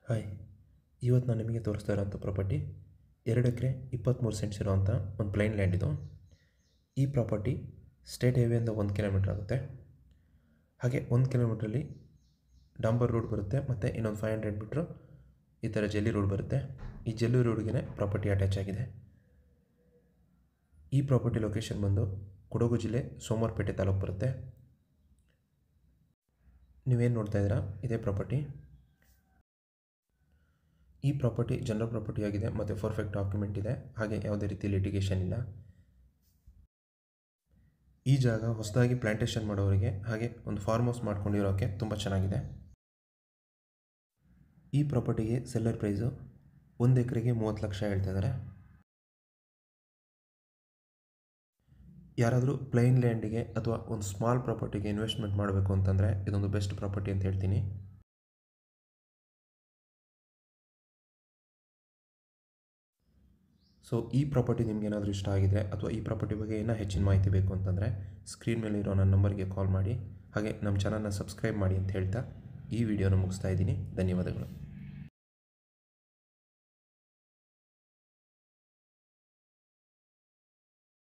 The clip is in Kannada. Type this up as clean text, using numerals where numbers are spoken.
ಹಾಯ್, ಇವತ್ತು ನಾನು ನಿಮಗೆ ತೋರಿಸ್ತಾ ಇರೋಂಥ ಪ್ರಾಪರ್ಟಿ 2 ಎಕರೆ 23 ಸೆಂಟ್ಸ್ ಇರೋವಂಥ ಒಂದು ಪ್ಲೈನ್ ಲ್ಯಾಂಡ್ ಇದು. ಈ ಪ್ರಾಪರ್ಟಿ ಸ್ಟೇಟ್ ಹೈವೇಯಿಂದ 1 ಕಿಲೋಮೀಟ್ರ್ ಆಗುತ್ತೆ. ಹಾಗೆ 1 ಕಿಲೋಮೀಟ್ರಲ್ಲಿ ಡಾಂಬರ್ ರೋಡ್ ಬರುತ್ತೆ ಮತ್ತು ಇನ್ನೊಂದು 500 ಮೀಟ್ರು ಈ ಥರ ಜಲ್ಲಿ ರೋಡ್ ಬರುತ್ತೆ. ಈ ಜಲ್ಲಿ ರೋಡ್ಗೆ ಪ್ರಾಪರ್ಟಿ ಅಟ್ಯಾಚ್ ಆಗಿದೆ. ಈ ಪ್ರಾಪರ್ಟಿ ಲೊಕೇಶನ್ ಬಂದು ಕೊಡಗು ಜಿಲ್ಲೆ ಸೋಮವಾರಪೇಟೆ ತಾಲೂಕು ಬರುತ್ತೆ. ನೀವೇನು ನೋಡ್ತಾ ಇದ್ದೀರಾ ಇದೇ ಪ್ರಾಪರ್ಟಿ. ಈ ಪ್ರಾಪರ್ಟಿ ಜನರಲ್ ಪ್ರಾಪರ್ಟಿ ಆಗಿದೆ ಮತ್ತು ಪರ್ಫೆಕ್ಟ್ ಡಾಕ್ಯುಮೆಂಟ್ ಇದೆ. ಹಾಗೆ ಯಾವುದೇ ರೀತಿ ಲಿಟಿಗೇಷನ್ ಇಲ್ಲ. ಈ ಜಾಗ ಹೊಸದಾಗಿ ಪ್ಲಾಂಟೇಷನ್ ಮಾಡೋರಿಗೆ ಹಾಗೆ ಒಂದು ಫಾರ್ಮ್ ಹೌಸ್ ಮಾಡ್ಕೊಂಡಿರೋಕ್ಕೆ ತುಂಬ ಚೆನ್ನಾಗಿದೆ. ಈ ಪ್ರಾಪರ್ಟಿಗೆ ಸೆಲ್ಲರ್ ಪ್ರೈಸು 1 ಎಕರೆಗೆ 30 ಲಕ್ಷ ಹೇಳ್ತಾ ಇದ್ದಾರೆ. ಯಾರಾದರೂ ಪ್ಲೈನ್ ಲ್ಯಾಂಡಿಗೆ ಅಥವಾ ಒಂದು ಸ್ಮಾಲ್ ಪ್ರಾಪರ್ಟಿಗೆ ಇನ್ವೆಸ್ಟ್ಮೆಂಟ್ ಮಾಡಬೇಕು ಅಂತಂದರೆ ಇದೊಂದು ಬೆಸ್ಟ್ ಪ್ರಾಪರ್ಟಿ ಅಂತ ಹೇಳ್ತೀನಿ. ಸೊ ಈ ಪ್ರಾಪರ್ಟಿ ನಿಮ್ಗೆ ಏನಾದರೂ ಇಷ್ಟ ಆಗಿದೆ ಅಥವಾ ಈ ಪ್ರಾಪರ್ಟಿ ಬಗ್ಗೆ ಏನೋ ಹೆಚ್ಚಿನ ಮಾಹಿತಿ ಬೇಕು ಅಂತಂದರೆ ಸ್ಕ್ರೀನ್ ಮೇಲೆ ಇರೋ ನನ್ನ ನಂಬರ್ಗೆ ಕಾಲ್ ಮಾಡಿ. ಹಾಗೆ ನಮ್ಮ ಚಾನಲ್ನ ಸಬ್ಸ್ಕ್ರೈಬ್ ಮಾಡಿ ಅಂತ ಹೇಳ್ತಾ ಈ ವಿಡಿಯೋನ ಮುಗಿಸ್ತಾ ಇದ್ದೀನಿ. ಧನ್ಯವಾದಗಳು.